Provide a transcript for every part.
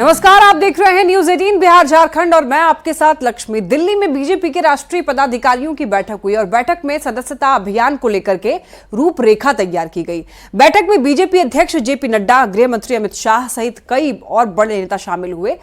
नमस्कार, आप देख रहे हैं न्यूज 18 बिहार झारखंड और मैं आपके साथ लक्ष्मी। दिल्ली में बीजेपी के राष्ट्रीय पदाधिकारियों की बैठक हुई और बैठक में सदस्यता अभियान को लेकर के रूपरेखा तैयार की गई। बैठक में बीजेपी अध्यक्ष जेपी नड्डा, गृह मंत्री अमित शाह सहित कई और बड़े नेता शामिल हुए।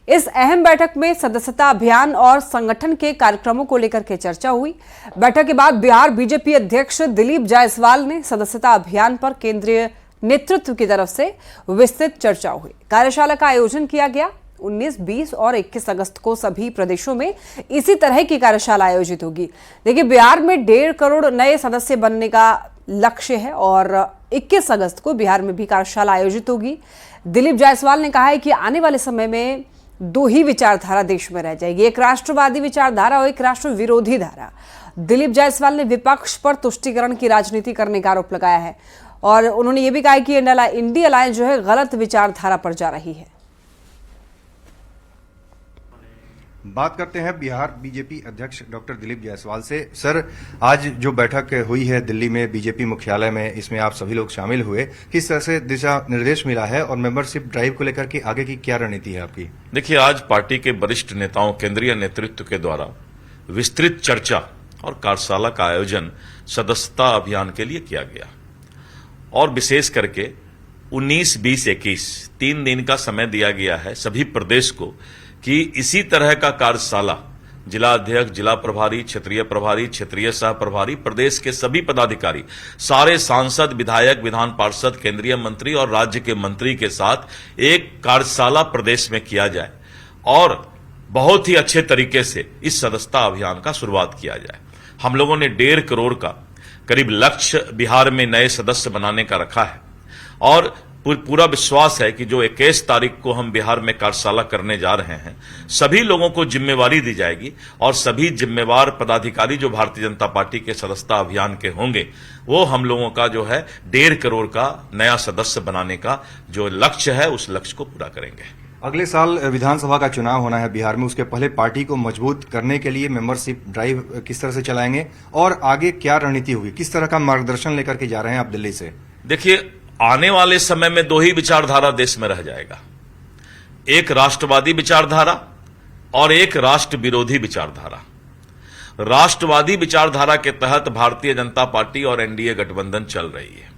इस अहम बैठक में सदस्यता अभियान और संगठन के कार्यक्रमों को लेकर के चर्चा हुई। बैठक के बाद बिहार बीजेपी अध्यक्ष दिलीप जायसवाल ने सदस्यता अभियान पर केंद्रीय नेतृत्व की तरफ से विस्तृत चर्चा हुई। कार्यशाला का आयोजन किया गया। 19, 20 और 21 अगस्त को सभी प्रदेशों में इसी तरह की कार्यशाला आयोजित होगी। देखिए, बिहार में 1.5 करोड़ नए सदस्य बनने का लक्ष्य है और 21 अगस्त को बिहार में भी कार्यशाला आयोजित होगी। दिलीप जायसवाल ने कहा है कि आने वाले समय में 2 ही विचारधारा देश में रह जाएगी, एक राष्ट्रवादी विचारधारा और एक राष्ट्र विरोधी धारा। दिलीप जायसवाल ने विपक्ष पर तुष्टीकरण की राजनीति करने का आरोप लगाया है और उन्होंने ये भी कहा कि इंडिया अलायंस जो है गलत विचारधारा पर जा रही है। बात करते हैं बिहार बीजेपी अध्यक्ष डॉक्टर दिलीप जायसवाल से। सर, आज जो बैठक हुई है दिल्ली में बीजेपी मुख्यालय में, इसमें आप सभी लोग शामिल हुए, किस तरह से दिशा निर्देश मिला है और मेंबरशिप ड्राइव को लेकर के आगे की क्या रणनीति है आपकी? देखिए, आज पार्टी के वरिष्ठ नेताओं, केंद्रीय नेतृत्व के द्वारा विस्तृत चर्चा और कार्यशाला का आयोजन सदस्यता अभियान के लिए किया गया और विशेष करके 19, 20, 21 3 दिन का समय दिया गया है सभी प्रदेश को कि इसी तरह का कार्यशाला जिला अध्यक्ष, जिला प्रभारी, क्षेत्रीय सह प्रभारी, प्रदेश के सभी पदाधिकारी, सारे सांसद, विधायक, विधान पार्षद, केंद्रीय मंत्री और राज्य के मंत्री के साथ एक कार्यशाला प्रदेश में किया जाए और बहुत ही अच्छे तरीके से इस सदस्यता अभियान का शुरुआत किया जाए। हम लोगों ने 1.5 करोड़ का करीब लक्ष्य बिहार में नए सदस्य बनाने का रखा है और पूरा विश्वास है कि जो 21 तारीख को हम बिहार में कार्यशाला करने जा रहे हैं, सभी लोगों को जिम्मेवारी दी जाएगी और सभी जिम्मेवार पदाधिकारी जो भारतीय जनता पार्टी के सदस्यता अभियान के होंगे, वो हम लोगों का जो है 1.5 करोड़ का नया सदस्य बनाने का जो लक्ष्य है, उस लक्ष्य को पूरा करेंगे। अगले साल विधानसभा का चुनाव होना है बिहार में, उसके पहले पार्टी को मजबूत करने के लिए मेंबरशिप ड्राइव किस तरह से चलाएंगे और आगे क्या रणनीति होगी, किस तरह का मार्गदर्शन लेकर के जा रहे हैं आप दिल्ली से? देखिए, आने वाले समय में 2 ही विचारधारा देश में रह जाएगा, एक राष्ट्रवादी विचारधारा और एक राष्ट्र विरोधी विचारधारा। राष्ट्रवादी विचारधारा के तहत भारतीय जनता पार्टी और एनडीए गठबंधन चल रही है।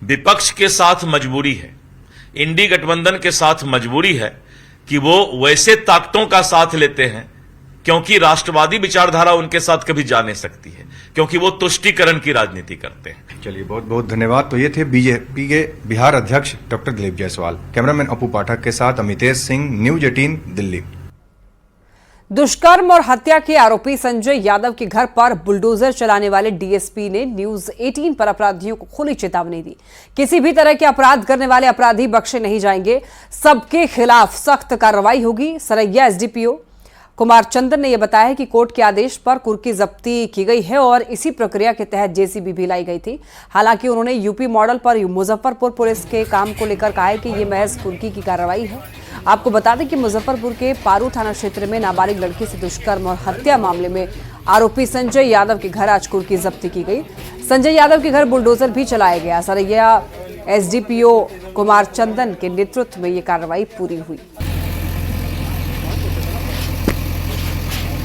विपक्ष के साथ मजबूरी है, इंडी गठबंधन के साथ मजबूरी है कि वो वैसे ताकतों का साथ लेते हैं क्योंकि राष्ट्रवादी विचारधारा उनके साथ कभी जा नहीं सकती है, क्योंकि वो तुष्टीकरण की राजनीति करते हैं। चलिए, बहुत बहुत धन्यवाद। तो ये थे बीजेपी के बिहार अध्यक्ष डॉक्टर दिलीप जायसवाल। कैमरामैन अपू पाठक के साथ अमितेश सिंह, न्यूज 18 दिल्ली। दुष्कर्म और हत्या के आरोपी संजय यादव के घर पर बुलडोजर चलाने वाले डीएसपी ने न्यूज 18 पर अपराधियों को खुली चेतावनी दी। किसी भी तरह के अपराध करने वाले अपराधी बख्शे नहीं जाएंगे, सबके खिलाफ सख्त कार्रवाई होगी। सरैया एसडीपीओ कुमार चंदन ने यह बताया है कि कोर्ट के आदेश पर कुर्की जब्ती की गई है और इसी प्रक्रिया के तहत जेसीबी भी लाई गई थी। हालांकि उन्होंने यूपी मॉडल पर मुजफ्फरपुर पुलिस के काम को लेकर कहा है कि यह महज कुर्की की कार्रवाई है। आपको बता दें कि मुजफ्फरपुर के पारू थाना क्षेत्र में नाबालिग लड़की से दुष्कर्म और हत्या मामले में आरोपी संजय यादव के घर आज कुर्की जब्ती की गई। संजय यादव के घर बुलडोजर भी चलाया गया। सरैया एसडीपीओ कुमार चंदन के नेतृत्व में ये कार्रवाई पूरी हुई।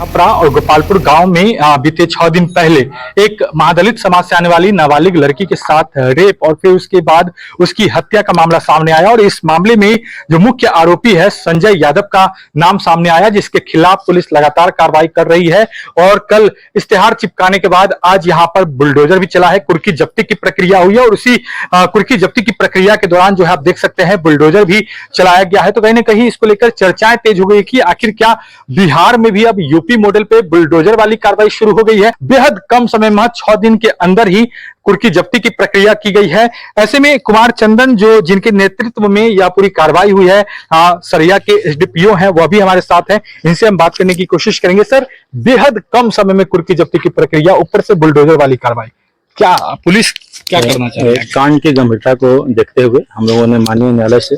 अपरा और गोपालपुर गांव में बीते 6 दिन पहले एक महादलित समाज से आने वाली नाबालिग लड़की के साथ रेप और फिर उसके बाद उसकी हत्या का मामला सामने आया और इस मामले में जो मुख्य आरोपी है संजय यादव का नाम सामने आया, जिसके खिलाफ पुलिस लगातार कार्रवाई कर रही है और कल इश्तेहार चिपकाने के बाद आज यहां पर बुलडोजर भी चला है। कुर्की जब्ती की प्रक्रिया हुई है और उसी कुर्की जब्ती की प्रक्रिया के दौरान जो है आप देख सकते हैं बुलडोजर भी चलाया गया है। तो कहीं ना कहीं इसको लेकर चर्चाएं तेज हो गई कि आखिर क्या बिहार में भी अब यूपी मॉडल पे बुलडोजर वाली कार्रवाई शुरू हो गई है। बेहद कम समय में 6 दिन के अंदर ही कुर्की जब्ती की प्रक्रिया की गई है। ऐसे में कुमार चंदन जो जिनके नेतृत्व में यह पूरी कार्रवाई हुई है, सरैया के एसडीपीओ हैं, वह भी हमारे साथ हैं। इनसे हम बात करने की कोशिश करेंगे। सर, बेहद कम समय में कुर्की जब्ती की प्रक्रिया, ऊपर से बुलडोजर वाली कार्रवाई, क्या पुलिस क्या करना चाहिए? कांड की गंभीरता को देखते हुए हम लोगों ने माननीय न्यायालय से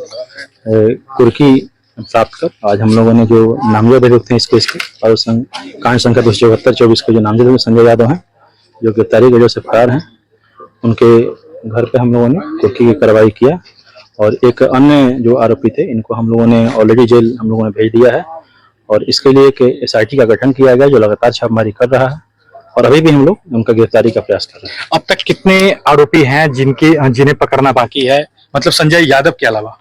कुर्की प्राप्त कर आज हम लोगों ने जो नामजद देखते हैं इस केस के और कांड संख्या 274/24 के जो नामजद संजय यादव हैं जो गिरफ्तारी के वजह से फरार हैं, उनके घर पे हम लोगों ने कुर्की की कार्रवाई किया और एक अन्य जो आरोपी थे इनको हम लोगों ने ऑलरेडी जेल हम लोगों ने भेज दिया है और इसके लिए एक SIT का गठन किया गया जो लगातार छापेमारी कर रहा है और अभी भी हम लोग उनका गिरफ्तारी का प्रयास कर रहे हैं। अब तक कितने आरोपी हैं जिन्हें पकड़ना बाकी है, मतलब संजय यादव के अलावा?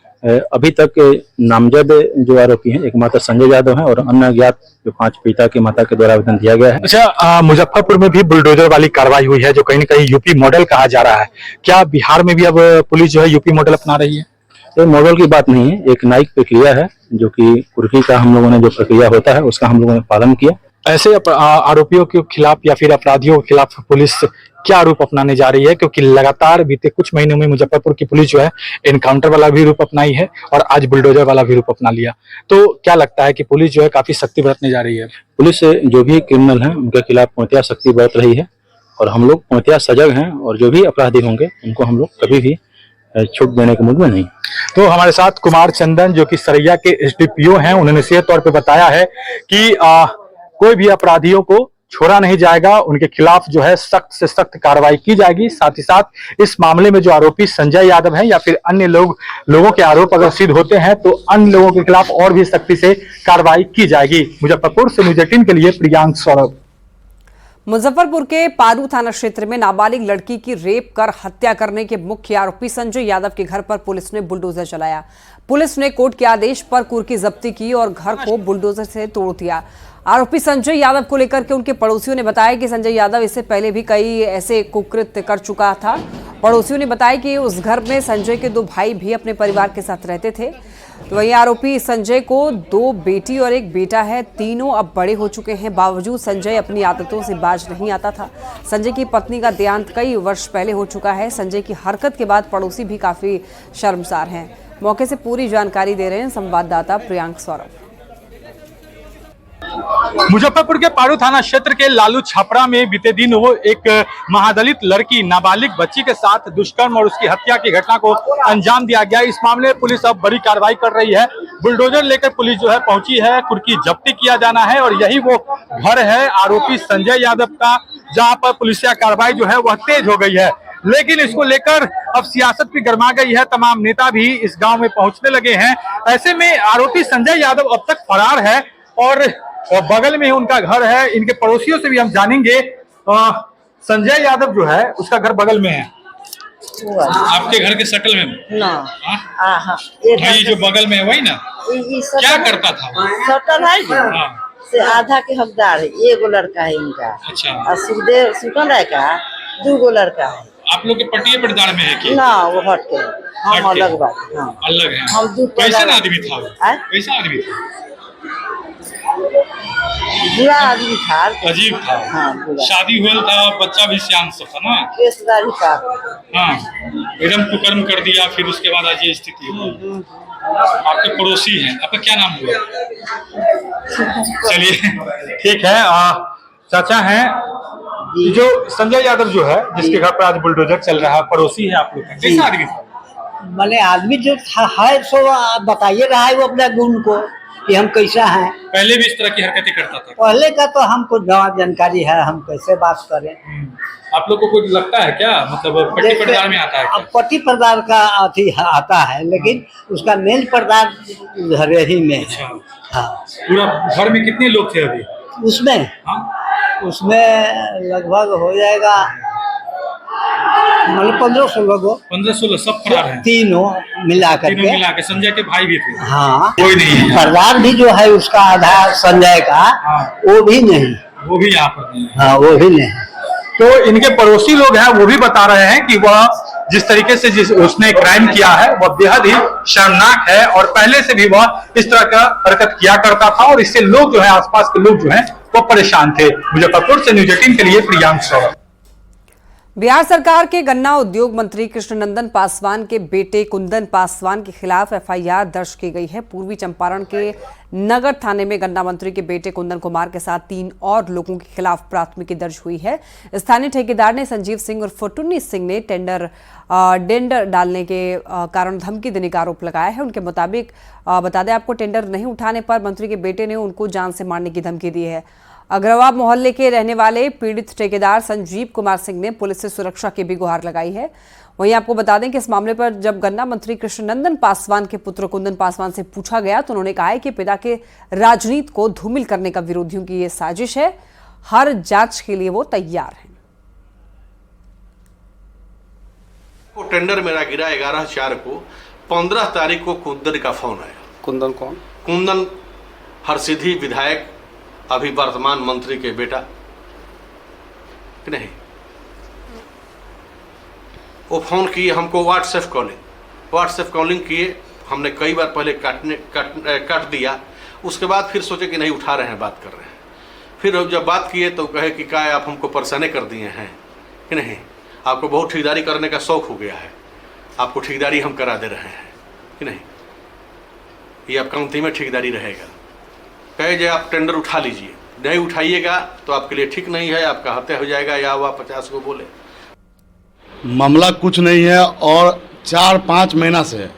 अभी तक नामजद जो आरोपी हैं एक मात्र संजय यादव हैं और अन्य अज्ञात जो 5 पिता की माता के द्वारा आवेदन दिया गया है। अच्छा, मुजफ्फरपुर में भी बुलडोजर वाली कार्रवाई हुई है जो कहीं न कहीं यूपी मॉडल कहा जा रहा है। क्या बिहार में भी अब पुलिस जो है यूपी मॉडल अपना रही है? ये मॉडल की बात नहीं है, एक न्यायिक प्रक्रिया है जो कि कुर्की का हम लोगों ने जो प्रक्रिया होता है उसका हम लोगों ने पालन किया। ऐसे आरोपियों के खिलाफ या फिर अपराधियों के खिलाफ पुलिस क्या रूप अपनाने जा रही है, क्योंकि लगातार बीते कुछ महीनों में मुजफ्फरपुर की पुलिस जो है एनकाउंटर वाला भी रूप अपनाई है और आज बुलडोजर वाला भी रूप अपना लिया, तो क्या लगता है कि पुलिस जो है काफी सख्ती बरतने जा रही है? पुलिस जो भी क्रिमिनल हैं उनके खिलाफ पूर्णतया सख्ती बरत रही है और हम लोग पूर्णतया सजग हैं और जो भी अपराधी होंगे उनको हम लोग कभी भी छूट देने के मूड में नहीं। तो हमारे साथ कुमार चंदन जो कि सरैया के SDPO हैं, उन्होंने सीधे तौर पे बताया है कि कोई भी अपराधियों को छोड़ा नहीं जाएगा, उनके खिलाफ जो है सख्त से सख्त कार्रवाई की जाएगी। साथ ही साथ इस मामले में जो आरोपी संजय यादव हैं या फिर अन्य लोगों के आरोप अगर सिद्ध होते हैं तो अन्य लोगों के खिलाफ और भी सख्ती से कार्रवाई की जाएगी। मुजफ्फरपुर से न्यूज़ 18 के लिए प्रियांक सौरभ। मुजफ्फरपुर के पारू थाना क्षेत्र में नाबालिग लड़की की रेप कर हत्या करने के मुख्य आरोपी संजय यादव के घर पर पुलिस ने बुलडोजर चलाया। पुलिस ने कोर्ट के आदेश पर कुर्की जब्ती की और घर को बुलडोजर से तोड़ दिया। आरोपी संजय यादव को लेकर के उनके पड़ोसियों ने बताया कि संजय यादव इससे पहले भी कई ऐसे कुकृत्य कर चुका था। पड़ोसियों ने बताया कि उस घर में संजय के 2 भाई भी अपने परिवार के साथ रहते थे। तो वहीं आरोपी संजय को 2 बेटी और 1 बेटा है। तीनों अब बड़े हो चुके हैं, बावजूद संजय अपनी आदतों से बाज नहीं आता था। संजय की पत्नी का देहांत कई वर्ष पहले हो चुका है। संजय की हरकत के बाद पड़ोसी भी काफी शर्मसार हैं। मौके से पूरी जानकारी दे रहे हैं संवाददाता प्रियांक सौरभ। मुजफ्फरपुर के पारू थाना क्षेत्र के लालू छपरा में बीते दिन वो एक महादलित लड़की नाबालिग बच्ची के साथ दुष्कर्म और उसकी हत्या की घटना को अंजाम दिया गया। इस मामले में पुलिस अब बड़ी कार्रवाई कर रही है। बुलडोजर लेकर पुलिस जो है पहुंची है, कुर्की जब्ती किया जाना है और यही वो घर है आरोपी संजय यादव का, जहां पर पुलिसिया कार्रवाई जो है वह तेज हो गई है। लेकिन इसको लेकर अब सियासत भी गर्मा गई है, तमाम नेता भी इस गांव में पहुंचने लगे हैं। ऐसे में आरोपी संजय यादव अब तक फरार है और बगल में उनका घर है। इनके पड़ोसियों से भी हम जानेंगे। संजय यादव जो है उसका घर बगल में है। आपके घर के शक्ल में ना? भाई जो बगल में है वही ना? क्या करता था? सटल है से आधा के हकदार है। 1 लड़का है इनका। अच्छा। और सुखदेव सुकन राय का 2 लड़का है। आप लोग के पट्टी पटदार में है कि? ना, वो हट के हम अलग बात। हाँ, अलग है। हम 2 कैसा आदमी था? कैसा आदमी था? बुरा आदमी था, अजीब था। हाँ, बुरा। शादी हुआ था, बच्चा भी सियान सब था ना? केसदारी का। हाँ, एकदम कुकर्म कर दिया। फिर उसके बाद आज ये स्थिति हुई। आपके पड़ोसी हैं, आपका क्या नाम हुआ? चलिए ठीक है। चाचा हैं जो संजय यादव जो है जिसके घर पर आज बुलडोजर चल रहा है, पड़ोसी है आप लोग का। कैसा आदमी था? मैंने आदमी जो है सो बताइए रहा है वो अपने गुण को कि हम कैसा हैं। पहले भी इस तरह की हरकतें करता था? पहले का तो हमको जानकारी है, हम कैसे बात करें। आप लोग को कुछ लगता है क्या, मतलब पट्टी पटदार में आता है क्या? पट्टी पटदार का अथी आता है, लेकिन उसका मेन पटदार घर ही में है। अच्छा। हाँ। पूरा घर में कितने लोग थे अभी उसमें? हाँ? उसमें लगभग हो जाएगा मतलब 15-16 लोग। 15-16 सब फरार हैं? तीनों मिला के संजय के भाई भी थे? हाँ। कोई नहीं है? पटदार भी जो है उसका आधा संजय का। हाँ। वो भी नहीं। वो भी यहाँ पर नहीं है? हाँ, वो भी नहीं। तो इनके पड़ोसी लोग हैं वो भी बता रहे हैं कि वह जिस तरीके से उसने क्राइम किया है वह बेहद ही शर्मनाक है और पहले से भी वह इस तरह का हरकत किया करता था और इससे लोग जो है आसपास के लोग जो हैं वो परेशान थे। मुजफ्फरपुर से न्यूज़ 18 के लिए प्रियांक सौरभ। बिहार सरकार के गन्ना उद्योग मंत्री कृष्णनंदन पासवान के बेटे कुंदन पासवान के खिलाफ FIR दर्ज की गई है। पूर्वी चंपारण के नगर थाने में गन्ना मंत्री के बेटे कुंदन कुमार के साथ 3 और लोगों के खिलाफ प्राथमिकी दर्ज हुई है। स्थानीय ठेकेदार ने संजीव सिंह और फुटुन्नी सिंह ने टेंडर डालने के कारण धमकी देने का आरोप लगाया है। उनके मुताबिक बता दें आपको, टेंडर नहीं उठाने पर मंत्री के बेटे ने उनको जान से मारने की धमकी दी है। अग्रवाल मोहल्ले के रहने वाले पीड़ित ठेकेदार संजीव कुमार सिंह ने पुलिस से सुरक्षा की भी गुहार लगाई है। वहीं आपको बता दें कि इस मामले पर जब गन्ना मंत्री कृष्णनंदन पासवान के पुत्र कुंदन पासवान से पूछा गया तो उन्होंने कहा है कि पिता के राजनीति को धूमिल करने का विरोधियों की ये साजिश है। हर जांच के लिए वो तैयार हैं। टेंडर मेरा गिरा 11/4 को, 15 तारीख को कुंदन का फोन आया। कुंदन कौन? कुंदन हरसिद्धि विधायक, अभी वर्तमान मंत्री के बेटा कि नहीं। वो फोन किए हमको, व्हाट्सएप कॉलिंग किए। हमने कई बार पहले काट दिया, उसके बाद फिर सोचे कि नहीं उठा रहे हैं, बात कर रहे हैं। फिर जब बात किए तो कहे कि क्या आप हमको परेशानी कर दिए हैं कि नहीं, आपको बहुत ठेकेदारी करने का शौक हो गया है, आपको ठेकेदारी हम करा दे रहे हैं कि नहीं, ये आपका अंतिम में ठेकेदारी रहेगा। कहे जो आप टेंडर उठा लीजिए, नहीं उठाइएगा तो आपके लिए ठीक नहीं है, आपका हत्या हो जाएगा, या वो 50 को बोले। मामला कुछ नहीं है और 4-5 महीना से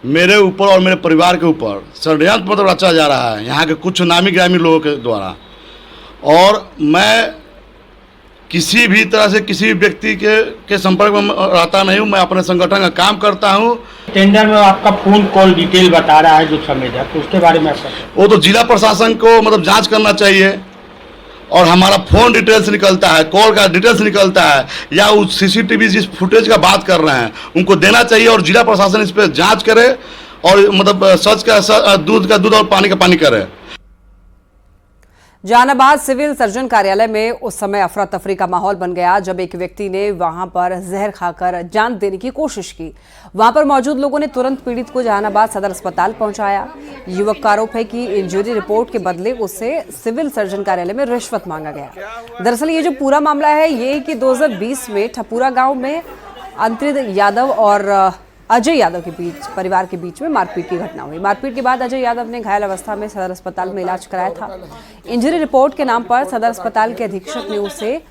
मेरे ऊपर और मेरे परिवार के ऊपर षड्यंत्र मतलब रचा जा रहा है यहाँ के कुछ नामी ग्रामी लोगों के द्वारा। और मैं किसी भी तरह से किसी भी व्यक्ति के संपर्क में रहता नहीं हूँ। मैं अपने संगठन का काम करता हूँ। टेंडर में आपका फोन कॉल डिटेल बता रहा है जो संवेदक, तो उसके बारे में वो तो जिला प्रशासन को मतलब जांच करना चाहिए। और हमारा फोन डिटेल्स निकलता है, कॉल का डिटेल्स निकलता है, या उस सीसीटीवी जिस फुटेज का बात कर रहे हैं उनको देना चाहिए और जिला प्रशासन इस पर जांच करे और मतलब सच का दूध का दूध और पानी का पानी करे। जहानाबाद सिविल सर्जन कार्यालय में उस समय अफरा तफरी का माहौल बन गया जब एक व्यक्ति ने वहां पर जहर खाकर जान देने की कोशिश की। वहां पर मौजूद लोगों ने तुरंत पीड़ित को जहानाबाद सदर अस्पताल पहुंचाया। युवक का आरोप है कि इंजरी रिपोर्ट के बदले उससे सिविल सर्जन कार्यालय में रिश्वत मांगा गया। दरअसल ये जो पूरा मामला है ये कि 2020 में ठपुरा गाँव में अंतरित यादव और अजय यादव के बीच परिवार के बीच में मारपीट की घटना हुई। मारपीट के बाद अजय यादव ने घायल अवस्था में सदर अस्पताल में इलाज कराया था। इंजरी रिपोर्ट के नाम पर सदर अस्पताल के अधीक्षक ने उसे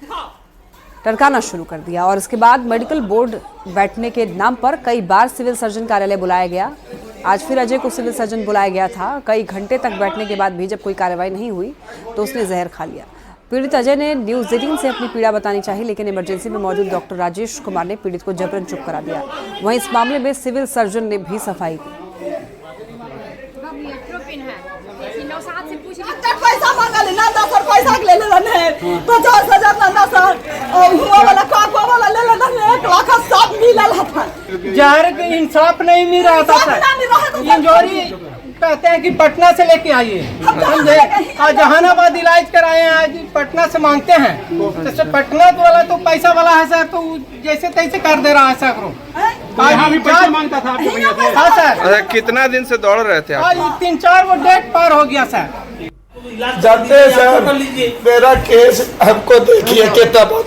टरकाना शुरू कर दिया और इसके बाद मेडिकल बोर्ड बैठने के नाम पर कई बार सिविल सर्जन कार्यालय बुलाया गया। आज फिर अजय को सिविल सर्जन बुलाया गया था। कई घंटे तक बैठने के बाद भी जब कोई कार्रवाई नहीं हुई तो उसने जहर खा लिया। पीड़ित अजय ने न्यूज़ 18 से अपनी पीड़ा बतानी चाहिए, लेकिन इमरजेंसी में मौजूद डॉक्टर राजेश कुमार ने पीड़ित को जबरन चुप करा दिया। वहीं इस मामले में सिविल सर्जन ने भी सफाई दी। पैसा मांगा ले ना सर, पैसा ले ले 50,000 ना सर, और हुआ वाला काको वाला ले ले 1 लाख सब मिलल था। जहर के इंसाफ नहीं मिल रहा था सर। इंजोरी कहते हैं कि पटना से लेके आइए, समझे, और जहानाबाद इलाज कराए हैं, आज पटना से मांगते हैं। तो पटना वाला तो पैसा वाला है सर, तो जैसे तैसे कर दे रहा है सर। यहाँ भी पैसा मांगता था आपके भैया से? हाँ सर। कितना दिन से दौड़ रहे थे आप? आज 3-4 वो डेट पार हो गया सर। जानते हैं सर, मेरा केस हमको देखिए कितना था,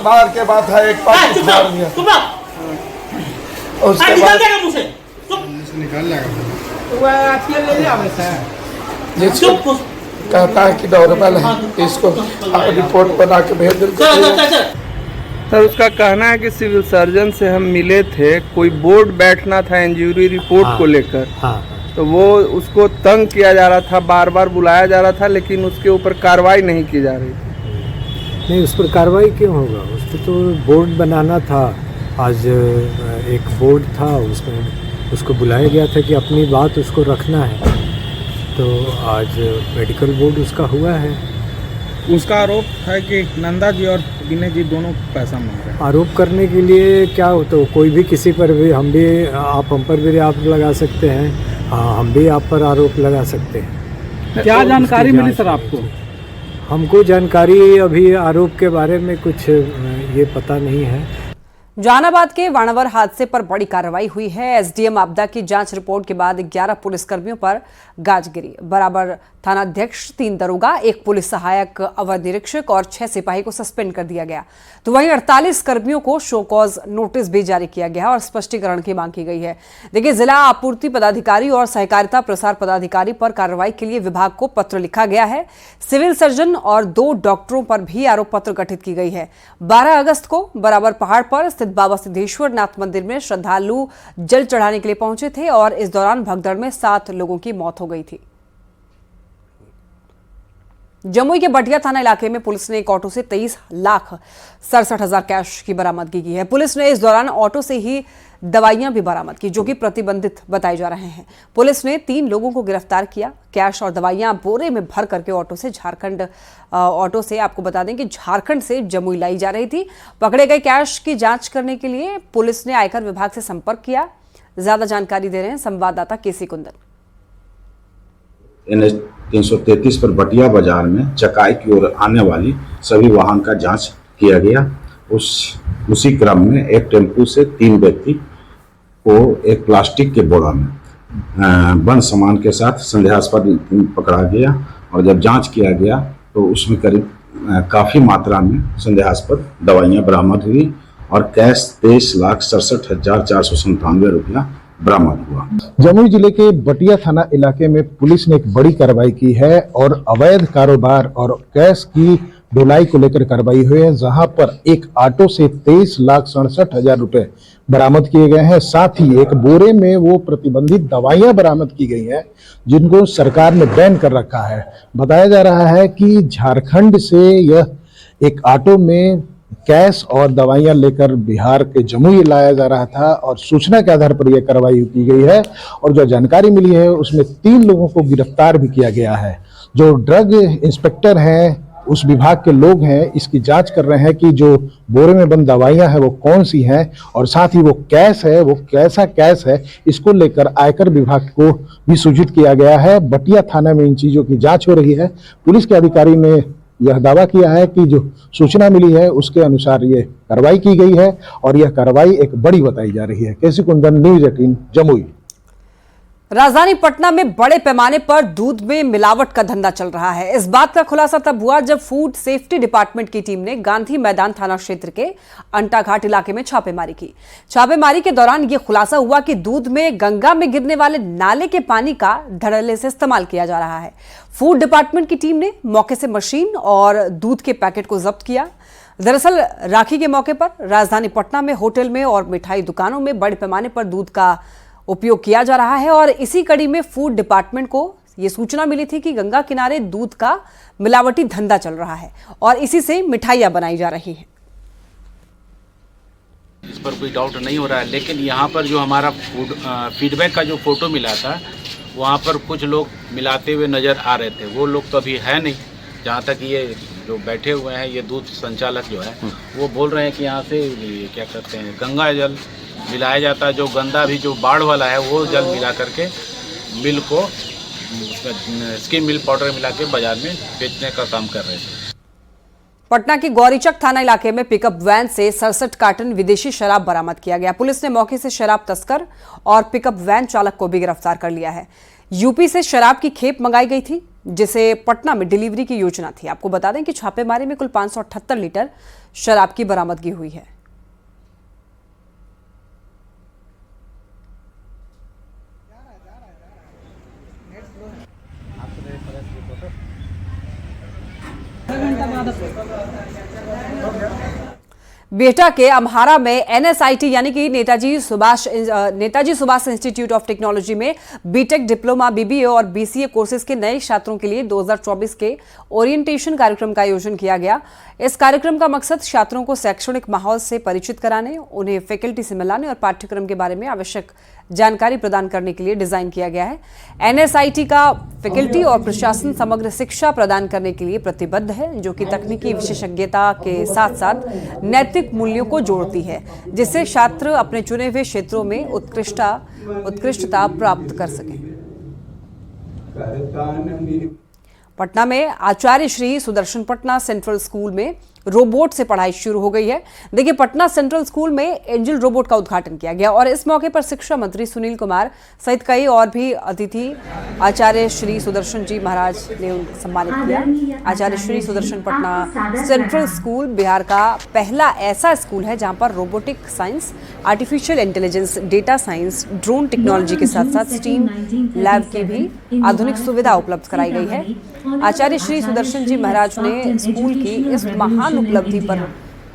मार के बात है एक पास उसके बाद निकाल कहता है कि नॉर्मल है, इसको रिपोर्ट बना के भेज देते। सर उसका कहना है कि सिविल सर्जन से हम मिले थे, कोई बोर्ड बैठना था इंजरी रिपोर्ट को लेकर, तो वो उसको तंग किया जा रहा था, बार बार बुलाया जा रहा था, लेकिन उसके ऊपर कार्रवाई नहीं की जा रही थी। नहीं, उस पर कार्रवाई क्यों होगा? उस पर तो बोर्ड बनाना था। आज एक बोर्ड था, उसमें उसको बुलाया गया था कि अपनी बात उसको रखना है, तो आज मेडिकल बोर्ड उसका हुआ है। उसका आरोप है कि नंदा जी और विनय जी दोनों पैसा मांग रहे हैं। आरोप करने के लिए क्या हो, तो कोई भी किसी पर भी, हम भी आप हम पर भी आरोप लगा सकते हैं, हम भी आप पर आरोप लगा सकते हैं। क्या जानकारी मिली सर आपको? हमको जानकारी अभी आरोप के बारे में कुछ ये पता नहीं है। जहानाबाद के वाणावर हादसे पर बड़ी कार्रवाई हुई है। एसडीएम आपदा की जांच रिपोर्ट के बाद 11 पुलिसकर्मियों पर गाज गिरी। बराबर थानाध्यक्ष, 3 दरोगा, 1 पुलिस सहायक, अवर निरीक्षक और 6 सिपाही को सस्पेंड कर दिया गया। तो वहीं 48 कर्मियों को शो कॉज नोटिस भी जारी किया गया और स्पष्टीकरण की मांग की गई है। देखिए, जिला आपूर्ति पदाधिकारी और सहकारिता प्रसार पदाधिकारी पर कार्रवाई के लिए विभाग को पत्र लिखा गया है। सिविल सर्जन और 2 डॉक्टरों पर भी आरोप पत्र गठित की गई है। 12 अगस्त को बराबर पहाड़ पर स्थित बाबा सिद्धेश्वर नाथ मंदिर में श्रद्धालु जल चढ़ाने के लिए पहुंचे थे और इस दौरान भगदड़ में 7 लोगों की मौत हो गई थी। जमुई के बटिया थाना इलाके में पुलिस ने एक ऑटो से 23,67,000 कैश की बरामदगी की है। पुलिस ने इस दौरान ऑटो से ही दवाइयां भी बरामद की, जो कि प्रतिबंधित बताए जा रहे हैं। पुलिस ने 3 लोगों को गिरफ्तार किया। कैश और दवाइयां बोरे में भर करके ऑटो से आपको बता दें कि झारखंड से जमुई लाई जा रही थी। पकड़े गए कैश की जांच करने के लिए पुलिस ने आयकर विभाग से संपर्क किया। ज्यादा जानकारी दे रहे हैं संवाददाता केसी कुंदन। NH 333 पर बटिया बाजार में चकाई की ओर आने वाली सभी वाहन का जांच किया गया। उसी क्रम में एक टेम्पू से 3 व्यक्ति को एक प्लास्टिक के बोरा में बंद सामान के साथ संदेहास्पद पकड़ा गया और जब जांच किया गया तो उसमें करीब काफ़ी मात्रा में संदेहास्पद दवाइयाँ बरामद हुई और कैश 23,67,497 रुपया बरामद हुआ। जमुई जिले के बटिया थाना इलाके में पुलिस ने एक बड़ी कार्रवाई की है और अवैध कारोबार और कैश की ढुलाई को लेकर कार्रवाई हुई है, जहां पर एक ऑटो से 23,67,000 रुपए बरामद किए गए हैं। साथ ही एक बोरे में वो प्रतिबंधित दवाइयां बरामद की गई हैं, जिनको सरकार ने बैन कर रखा है। बताया जा रहा है कि झारखंड से यह एक ऑटो में कैश और दवाइयां लेकर बिहार के जमुई लाया जा रहा था और सूचना के आधार पर यह कार्रवाई की गई है और जो जानकारी मिली है उसमें 3 लोगों को गिरफ्तार भी किया गया है। जो ड्रग इंस्पेक्टर हैं, उस विभाग के लोग हैं, इसकी जांच कर रहे हैं कि जो बोरे में बंद दवाइयां हैं वो कौन सी हैं और साथ ही वो कैश है, वो कैसा कैश है, इसको लेकर आयकर विभाग को भी सूचित किया गया है। बटिया थाना में इन चीजों की जांच हो रही है। पुलिस के अधिकारी ने यह दावा किया है कि जो सूचना मिली है उसके अनुसार ये कार्रवाई की गई है और यह कार्रवाई एक बड़ी बताई जा रही है। केसी कुंदन, न्यूज़ 18 जमुई। राजधानी पटना में बड़े पैमाने पर दूध में मिलावट का धंधा चल रहा है। इस बात का खुलासा तब हुआ जब फूड सेफ्टी डिपार्टमेंट की टीम ने गांधी मैदान थाना क्षेत्र के अंटाघाट इलाके में छापेमारी की। छापेमारी के दौरान यह खुलासा हुआ कि दूध में गंगा में गिरने वाले नाले के पानी का धड़ल्ले से इस्तेमाल किया जा रहा है। फूड डिपार्टमेंट की टीम ने मौके से मशीन और दूध के पैकेट को जब्त किया। दरअसल राखी के मौके पर राजधानी पटना में होटल में और मिठाई दुकानों में बड़े पैमाने पर दूध का उपयोग किया जा रहा है और इसी कड़ी में फूड डिपार्टमेंट को यह सूचना मिली थी कि गंगा किनारे दूध का मिलावटी धंधा चल रहा है और इसी से मिठाइयां बनाई जा रही हैं। इस पर कोई डाउट नहीं हो रहा है, लेकिन यहाँ पर जो हमारा फीडबैक का जो फोटो मिला था वहाँ पर कुछ लोग मिलाते हुए नज़र आ रहे थे। वो लोग तो अभी है नहीं। जहाँ तक ये जो बैठे हुए हैं, ये दूध संचालक जो है वो बोल रहे हैं कि यहाँ से क्या कहते हैं गंगा जल मिलाया जाता है। जो गंदा भी जो बाढ़ वाला है वो जल मिला करके मिल को स्किम मिल पाउडर मिला के बाजार में बेचने का काम कर रहे थे। पटना के गौरीचक थाना इलाके में पिकअप वैन से 67 कार्टन विदेशी शराब बरामद किया गया। पुलिस ने मौके से शराब तस्कर और पिकअप वैन चालक को भी गिरफ्तार कर लिया है। यूपी से शराब की खेप मंगाई गई थी, जिसे पटना में डिलीवरी की योजना थी। आपको बता दें कि छापेमारी में कुल 578 लीटर शराब की बरामदगी हुई है। बेटा के अम्हारा में NSIT यानी कि Netaji Subhash institute of technology में बीटेक, डिप्लोमा, BBA और BCA कोर्सेज के नए छात्रों के लिए 2024 के ओरिएंटेशन कार्यक्रम का आयोजन किया गया। इस कार्यक्रम का मकसद छात्रों को शैक्षणिक माहौल से परिचित कराने, उन्हें फैकल्टी से मिलाने और पाठ्यक्रम के बारे में आवश्यक जानकारी प्रदान करने के लिए डिजाइन किया गया है। NSIT का फैकल्टी और प्रशासन समग्र शिक्षा प्रदान करने के लिए प्रतिबद्ध है, जो कि तकनीकी विशेषज्ञता के साथ साथ नैतिक मूल्यों को जोड़ती है, जिससे छात्र अपने चुने हुए क्षेत्रों में उत्कृष्टता प्राप्त कर सकें। पटना में आचार्य श्री सुदर्शन पटना सेंट्रल स्कूल में रोबोट से पढ़ाई शुरू हो गई है। देखिए, पटना सेंट्रल स्कूल में एंजल रोबोट का उद्घाटन किया गया और इस मौके पर शिक्षा मंत्री सुनील कुमार सहित कई और भी अतिथि आचार्य श्री सुदर्शन जी महाराज ने उनको सम्मानित किया। आचार्य श्री सुदर्शन पटना सेंट्रल स्कूल बिहार का पहला ऐसा स्कूल है जहां पर robotic science, artificial intelligence, data science, drone technology के साथ साथ स्टीम लैब की भी आधुनिक सुविधा उपलब्ध कराई गई है। आचार्य श्री सुदर्शन जी महाराज ने स्कूल की इस महान उपलब्धि पर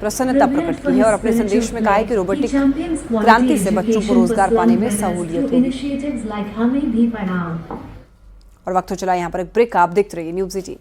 प्रसन्नता प्रकट की है और अपने संदेश में कहा है कि रोबोटिक क्रांति से बच्चों को रोजगार पाने में सहूलियत होगी। और वक्त हो चला यहाँ पर एक ब्रेक। आप देखते रहिए न्यूज़ 18।